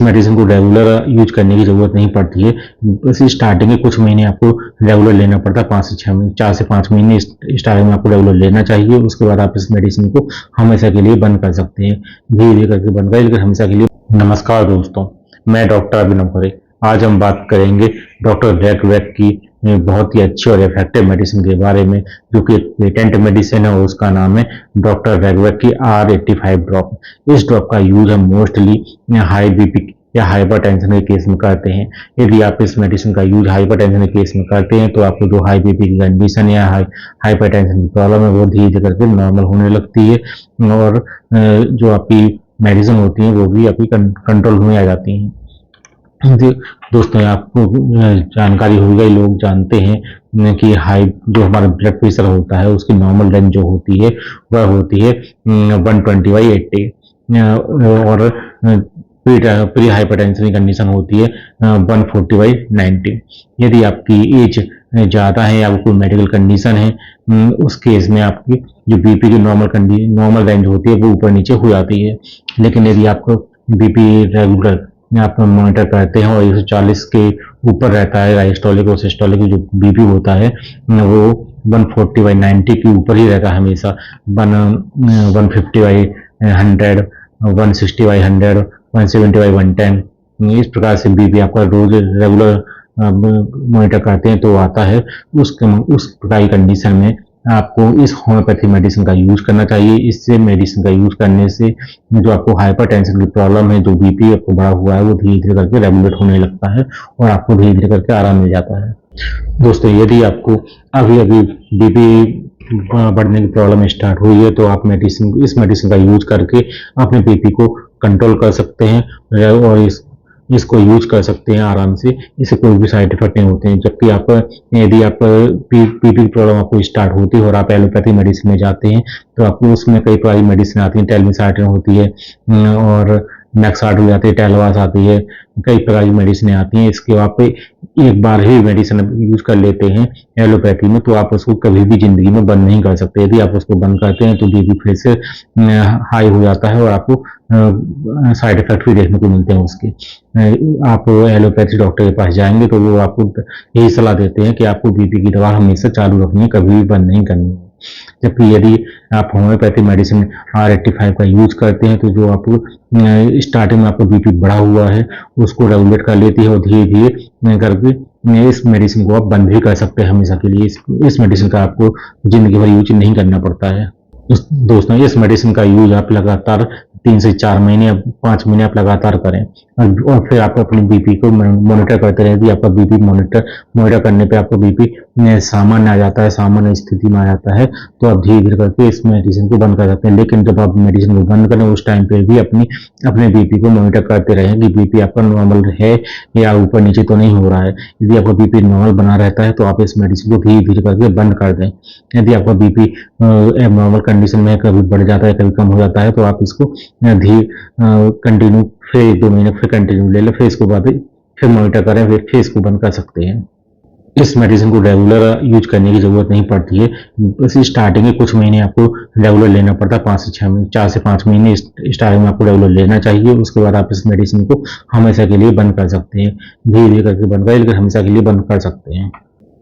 Medicine को regular use करने की ज़रूरत नहीं पड़ती है। बस स्टार्टिंग के कुछ महीने आपको रेगुलर लेना पड़ता है, 5 से 6 महीने, 4 से 5 महीने स्टार्टिंग में आपको रेगुलर लेना चाहिए। उसके बाद आप इस मेडिसिन को हमेशा के लिए बंद कर सकते हैं, धीरे धीरे करके बंद करें, लेकिन हमेशा के लिए। नमस्कार दोस्तों, मैं डॉक्टर अभिनव खरे। आज हम बात करेंगे डॉक्टर रेगवैक की बहुत ही अच्छी और इफेक्टिव मेडिसिन के बारे में, जो कि पेटेंट मेडिसिन है और उसका नाम है डॉक्टर रेगवैक की R85 ड्रॉप। इस ड्रॉप का यूज हम मोस्टली हाई बीपी या हाइपरटेंशन के केस में करते हैं। यदि आप इस मेडिसिन का यूज हाइपरटेंशन के केस में करते हैं तो आपको जो हाई बीपी की कंडीशन या हाइपरटेंशन की प्रॉब्लम है वो धीरे धीरे करके नॉर्मल होने लगती है, और जो आपकी मेडिसिन होती है वो भी आपकी कंट्रोल में आ जाती हैं। दोस्तों, आपको जानकारी होगी, लोग जानते हैं कि हाई जो हमारा ब्लड प्रेशर होता है उसकी नॉर्मल रेंज जो होती है वह होती है 120/80, और प्री हाइपरटेंशन की कंडीशन होती है 140/90। यदि आपकी एज ज़्यादा है या कोई मेडिकल कंडीशन है, उस केस में आपकी जो बीपी की नॉर्मल रेंज होती है वो ऊपर नीचे हो जाती है। लेकिन यदि आपको बीपी रेगुलर आप मॉनिटर करते हैं और 140 के ऊपर रहता है, डायस्टोलिक और सिस्टोलिक जो बीपी होता है वो 140/90 के ऊपर ही रहता है हमेशा, 150/100, 160/100, 170/110, इस प्रकार से बीपी आपका रोज रेगुलर मॉनिटर करते हैं तो आता है। उस प्रकार की कंडीशन में आपको इस होम्योपैथी मेडिसिन का यूज करना चाहिए। इससे मेडिसिन का यूज करने से जो आपको हाइपरटेंशन की प्रॉब्लम है, जो बीपी आपको बढ़ा हुआ है, वो धीरे धीरे करके रेगुलेट होने लगता है और आपको धीरे धीरे करके आराम मिल जाता है। दोस्तों, यदि आपको अभी अभी बीपी बढ़ने की प्रॉब्लम स्टार्ट हुई है तो आप इस मेडिसिन का यूज करके अपने बीपी को कंट्रोल कर सकते हैं और इसको यूज कर सकते हैं आराम से। इससे कोई भी साइड इफेक्ट नहीं होते हैं। जबकि यदि आप बीपी की प्रॉब्लम आपको स्टार्ट होती है और आप एलोपैथी मेडिसिन में जाते हैं तो आपको उसमें कई प्रकार की मेडिसिन आती है, टेलमिसार्टिन होती है और मैक्सार्ट आती है, टेलवास आती है, कई प्रकार की मेडिसिन आती हैं। इसके आप एक बार ही मेडिसिन यूज कर लेते हैं एलोपैथी में तो आप उसको कभी भी जिंदगी में बंद नहीं कर सकते। यदि आप उसको बंद करते हैं तो बीपी फिर से हाई हो जाता है और आपको साइड इफेक्ट भी देखने को मिलते हैं उसके। आप एलोपैथी डॉक्टर के पास जाएंगे तो वो आपको यही सलाह देते हैं कि आपको बीपी की दवा हमेशा चालू रखनी है, कभी भी बंद नहीं करनी है। जबकि यदि आप होम्योपैथी मेडिसिन R85 का यूज करते हैं तो जो आपको स्टार्टिंग में आपका बीपी बढ़ा हुआ है उसको रेगुलेट कर लेती है और धीरे धीरे करके इस मेडिसिन को आप बंद भी कर सकते हैं हमेशा के लिए। इस मेडिसिन का आपको जिंदगी भर यूज नहीं करना पड़ता है। दोस्तों, इस मेडिसिन का यूज आप लगातार 3 से 4 महीने या 5 महीने आप लगातार करें और फिर आप अपनी बीपी को मॉनिटर करते रहें। यदि आपका बीपी मॉनिटर करने पे आपका बीपी सामान्य आ जाता है, सामान्य स्थिति में आ जाता है, तो आप धीरे धीरे करके इस मेडिसिन को बंद कर सकते हैं। लेकिन जब आप मेडिसिन को बंद करें उस टाइम पे भी अपने बीपी को मॉनिटर करते रहें कि बीपी आपका नॉर्मल है या ऊपर नीचे तो नहीं हो रहा है। यदि आपका बीपी नॉर्मल बना रहता है तो आप इस मेडिसिन को धीरे धीरे करके बंद कर दें। यदि आपका बीपी एबनॉर्मल कंडीशन में कभी बढ़ जाता है, कभी कम हो जाता है, तो आप इसको कंटिन्यू फिर 1-2 महीने फिर कंटिन्यू ले लो, फिर इसको बाद फिर मॉनिटर करें, फिर इसको बंद कर सकते हैं। इस मेडिसिन को रेगुलर यूज करने की जरूरत नहीं पड़ती है। बस स्टार्टिंग के कुछ महीने आपको रेगुलर लेना पड़ता है, 5 से 6 महीने, 4 से 5 महीने स्टार्टिंग में आपको रेगुलर लेना चाहिए। उसके बाद आप इस मेडिसिन को हमेशा के लिए बंद कर सकते हैं, धीरे धीरे करके बंद करें, लेकिन हमेशा के लिए बंद कर सकते हैं।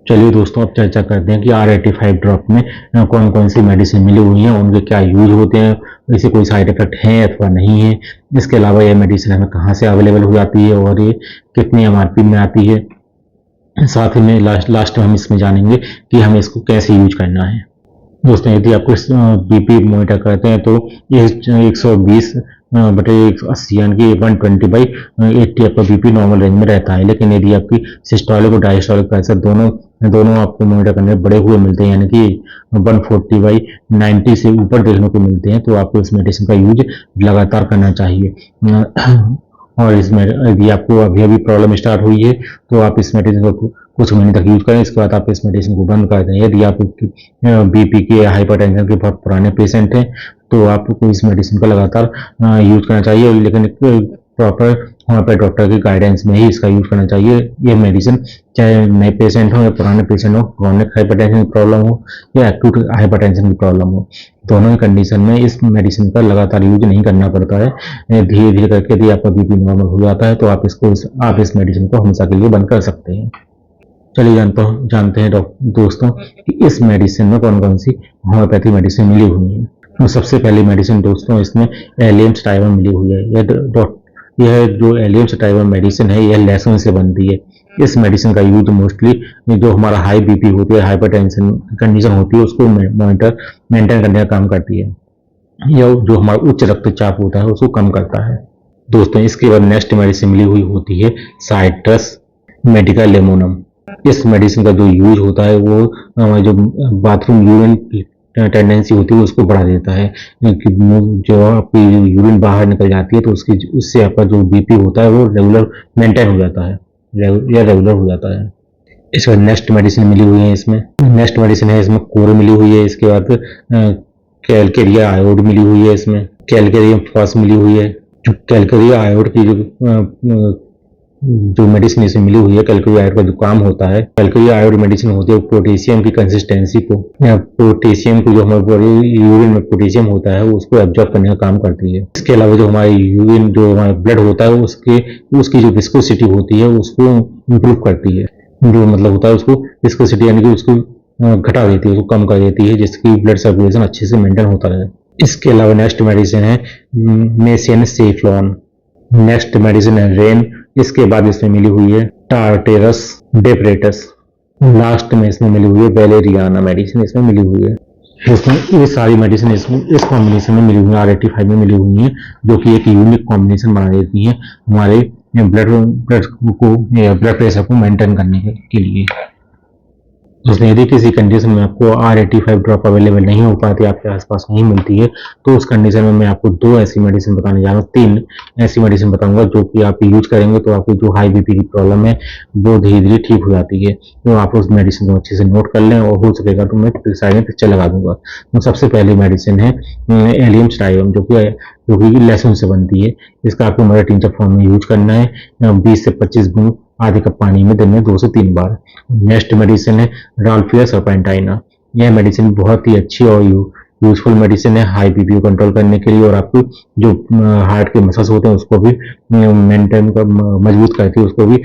चलिए दोस्तों, अब चर्चा करते हैं कि R85 ड्रॉप में कौन कौन सी मेडिसिन मिली हुई हैं, उनके क्या यूज होते हैं, इससे कोई साइड इफेक्ट है अथवा नहीं है। इसके अलावा यह मेडिसिन हमें कहाँ से अवेलेबल हो जाती है और ये कितनी MRP में आती है। साथ ही में लास्ट में हम इसमें जानेंगे कि हमें इसको कैसे यूज करना है। दोस्तों, यदि आपको बीपी मॉनिटर करते हैं तो ये 120/80 यानी कि 120/80 आपका बीपी नॉर्मल रेंज में रहता है। लेकिन यदि आपकी सिस्टोलिक और डायस्टोलिक प्रेशर दोनों आपको मॉनिटर करने में बढ़े हुए मिलते हैं, यानी कि 140/90 से ऊपर देखने को मिलते हैं, तो आपको इस मेडिसिन का यूज लगातार करना चाहिए। और इसमें यदि आपको अभी अभी प्रॉब्लम स्टार्ट हुई है तो आप इस मेडिसिन को कुछ महीने तक यूज करें, इसके बाद आप इस मेडिसिन को बंद कर दें। यदि आप बीपी के हाइपरटेंशन के बहुत पुराने पेशेंट हैं तो आपको इस मेडिसिन का लगातार यूज करना चाहिए, लेकिन प्रॉपर होम्योपैथ डॉक्टर की गाइडेंस में ही इसका यूज करना चाहिए। ये मेडिसिन चाहे नए पेशेंट हो या पुराने पेशेंट हो, क्रॉनिक हाइपरटेंशन की प्रॉब्लम हो या एक्यूट हाइपरटेंशन की प्रॉब्लम हो, दोनों ही कंडीशन में इस मेडिसिन का लगातार यूज नहीं करना पड़ता है। धीरे धीरे करके यदि आपका बीपी नॉर्मल हो जाता है तो आप इस मेडिसिन को हमेशा के लिए बंद कर सकते हैं। चलिए जानते हैं दोस्तों कि इस मेडिसिन में कौन कौन सी होम्योपैथी मेडिसिन मिली हुई है। तो सबसे पहली मेडिसिन दोस्तों इसमें एलियम सटाइवा मिली हुई है। यह जो एलियम सटाइवा मेडिसिन है यह लहसुन से बनती है। इस मेडिसिन का यूज मोस्टली जो हमारा हाई बीपी होती है, हाइपरटेंशन कंडीशन होती है, उसको मेंटेन करने का काम करती है। यह जो हमारा उच्च रक्तचाप होता है उसको कम करता है। दोस्तों इसके बाद नेक्स्ट मेडिसिन मिली हुई होती है साइट्रस मेडिका लेमोनम। इस मेडिसिन का जो यूज होता है वो जो बाथरूम यूरिन टेंडेंसी होती है उसको बढ़ा देता है, कि जो आपकी यूरिन बाहर निकल जाती है तो उससे आपका जो बीपी होता है वो रेगुलर मेंटेन हो जाता है या रेगुलर हो जाता है। इसके बाद नेक्स्ट मेडिसिन मिली हुई है इसमें कोर मिली हुई है। इसके बाद कैलकेरिया आयोड मिली हुई है। इसमें कैलकेरियम फॉस मिली हुई है। जो कैलकेरिया आयोड की जो मेडिसिन इसमें मिली हुई है, कैलकेरिया आयोड का जो काम होता है, कैलकेरिया आयोड मेडिसिन होती है पोटेशियम की कंसिस्टेंसी को या पोटेशियम को, जो हमारे यूरिन में पोटेशियम होता है उसको एब्जॉर्ब करने का काम करती है। इसके अलावा जो हमारी यूरिन जो हमारा ब्लड होता है उसकी जो विस्कोसिटी होती है उसको इम्प्रूव करती है। जो मतलब होता है उसको विस्कोसिटी यानी कि उसको घटा देती है, उसको कम कर देती है, जिसकी ब्लड सर्कुलेशन अच्छे से मेंटेन होता रहे। इसके अलावा नेक्स्ट मेडिसिन है मेसेन सेफ्लॉन। नेक्स्ट मेडिसिन है रेन। इसके बाद इसमें मिली हुई है टार्टेरस डेपरेटस। लास्ट में इसमें मिली हुई है वेलेरियाना मेडिसिन इसमें मिली हुई है। इसमें ये सारी मेडिसिन इस कॉम्बिनेशन में मिली हुई है, R85 में मिली हुई है, जो कि एक यूनिक कॉम्बिनेशन बना देती है हमारे ब्लड प्रेशर को मेंटेन करने के लिए। दोस्तों यदि किसी कंडीशन में आपको R85 ड्रॉप अवेलेबल नहीं हो पाती, आपके आसपास नहीं मिलती है, तो उस कंडीशन में मैं आपको 2 ऐसी मेडिसिन बताने जा रहा हूँ, 3 ऐसी मेडिसिन बताऊंगा जो कि आप यूज करेंगे तो आपकी जो हाई बीपी की प्रॉब्लम है वो धीरे धीरे ठीक हो जाती है। तो आप उस मेडिसिन को अच्छे से नोट कर लें, और हो सकेगा तो मैं साइड में पिक्चर लगा दूंगा। तो सबसे पहली मेडिसिन है एलियम सटाइवम, जो कि लहसुन से बनती है। इसका आपको मदर टिंचर फॉर्म में यूज करना है, 20 से 25 बूंद आधे कप पानी में दिन में 2 से 3 बार। नेक्स्ट मेडिसिन है राल्फिया सर्पेंटाइना। यह मेडिसिन बहुत ही अच्छी और यूजफुल मेडिसिन है हाई बीपी को कंट्रोल करने के लिए, और आपको जो हार्ट के मसल्स होते हैं उसको भी मेंटेन मजबूत करती है, उसको भी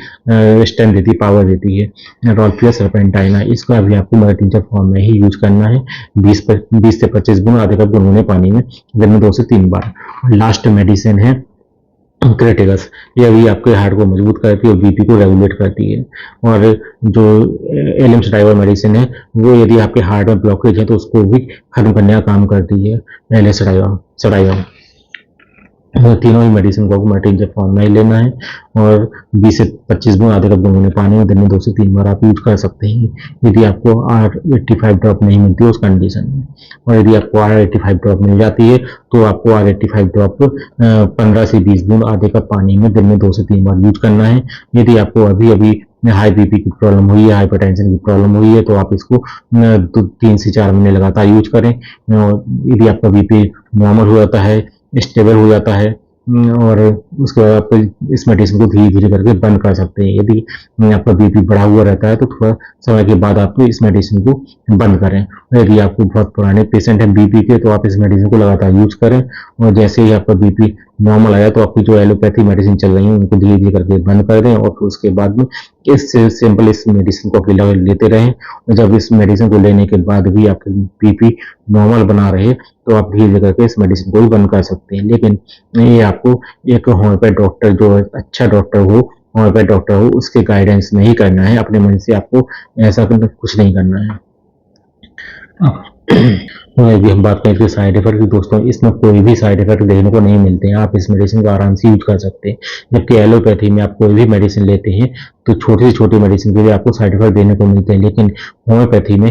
स्ट्रेंथ देती है, पावर देती है राल्फिया सर्पेंटाइना। इसका भी आपको मदर टिंचर फॉर्म में ही यूज करना है, 20 से 25 बूंद आधे कप गुनगुने पानी में दिन में 2 से 3 बार। लास्ट मेडिसिन है क्रेटिगस। यह भी आपके हार्ट को मजबूत करती है और बीपी को रेगुलेट करती है। और जो एलियम सटाइवा मेडिसिन है वो यदि आपके हार्ट में ब्लॉकेज है तो उसको भी खत्म करने का काम करती है एलियम सटाइवा। तीनों ही मेडिसिन को आपको टिंचर फॉर्म में ही लेना है, और 20 से 25 बूंद आधे कप गुनगुने पानी में दिन में 2 से 3 बार आप यूज कर सकते हैं, यदि आपको R85 ड्रॉप नहीं मिलती है उस कंडीशन में। और यदि आपको R85 ड्रॉप मिल जाती है तो आपको R85 ड्रॉप 15 से 20 बूंद आधे कप पानी में दिन में 2 से 3 बार यूज करना है। यदि आपको अभी हाई बीपी की प्रॉब्लम हुई है, हाइपरटेंशन की प्रॉब्लम हुई है, तो आप इसको 3 से 4 महीने लगातार यूज करें। यदि आपका बीपी नॉर्मल हो जाता है, स्टेबल हो जाता है, और उसके बाद आप इस मेडिसिन को धीरे धीरे करके बंद कर सकते हैं। यदि आपका बीपी बढ़ा हुआ रहता है तो थोड़ा समय के बाद आप इस मेडिसिन को बंद करें। यदि आपको बहुत पुराने पेशेंट हैं बीपी के तो आप इस मेडिसिन को लगातार यूज करें, और जैसे ही आपका बीपी नॉर्मल आया तो आपकी जो एलोपैथी मेडिसिन चल रही है उनको धीरे धीरे करके बंद कर दें, और फिर उसके बाद में इस मेडिसिन को अकेला लेते रहें। और जब इस मेडिसिन को लेने के बाद भी आपकी बीपी नॉर्मल बना रहे तो आप धीरे धीरे करके इस मेडिसिन को भी बंद कर सकते हैं। लेकिन ये आपको एक होम्योपैथ डॉक्टर, जो अच्छा डॉक्टर हो, होम्योपैथ डॉक्टर हो, उसके गाइडेंस में ही करना है। अपने मन से आपको ऐसा कुछ नहीं करना है। यदि हम बात करें साइड इफेक्ट की, दोस्तों इसमें कोई भी साइड इफेक्ट देखने को नहीं मिलते हैं, आप इस मेडिसिन को आराम से यूज कर सकते हैं। जबकि एलोपैथी में आप कोई भी मेडिसिन लेते हैं तो छोटी से छोटी मेडिसिन के लिए आपको साइड इफेक्ट देखने को मिलते हैं, लेकिन होम्योपैथी में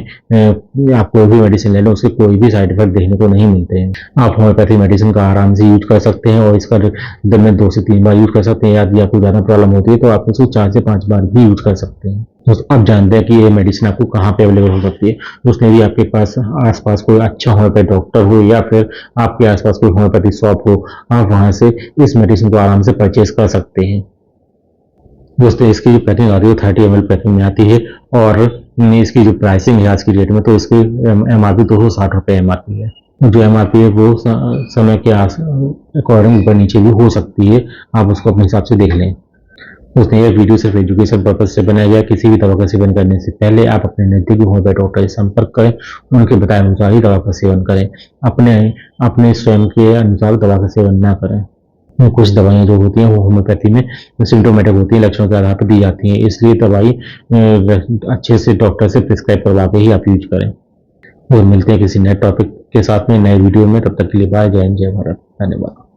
आप कोई भी मेडिसिन ले लो उसके कोई भी साइड इफेक्ट देखने को नहीं मिलते हैं। आप होम्योपैथी मेडिसिन का आराम से यूज कर सकते हैं, और इसका दिन में 2 से 3 बार यूज कर सकते हैं। यदि आपको ज्यादा प्रॉब्लम होती है तो आप उसको 4 से 5 बार भी यूज कर सकते हैं। दोस्तों अब जानते हैं कि ये मेडिसिन आपको कहाँ पे अवेलेबल हो सकती है। दोस्तों यदि आपके पास आसपास कोई अच्छा होम्योपैथ डॉक्टर हो, या फिर आपके आसपास कोई होम्योपैथी शॉप हो, आप वहां से इस मेडिसिन को आराम से परचेज कर सकते हैं। दोस्तों इसकी जो पैकिंग आती है 30 ml पैकिंग में आती है, और इसकी जो प्राइसिंग है आज की डेट में तो इसकी MRP 260 रुपये MRP है। जो MRP है वो समय के अकॉर्डिंग ऊपर नीचे भी हो सकती है, आप उसको अपने हिसाब से देख लें। दोस्तों, यह वीडियो सिर्फ एजुकेशन पर्पज से बनाया गया है। किसी भी दवा का सेवन करने से पहले आप अपने नज़दीकी होमियोपैथ डॉक्टर से संपर्क करें, उनके बताए अनुसार ही दवा का सेवन करें। अपने अपने स्वयं के अनुसार दवा का सेवन ना करें। कुछ दवाइयाँ जो होती हैं वो होम्योपैथी में सिम्टोमेटिक होती हैं, लक्षणों के आधार पर दी जाती हैं, इसलिए दवाई अच्छे से डॉक्टर से प्रिस्क्राइब करवा के ही आप यूज करें। और मिलते हैं किसी नए टॉपिक के साथ में, नए वीडियो में। तब तक के लिए बाय, जय हिंद, जय भारत, धन्यवाद।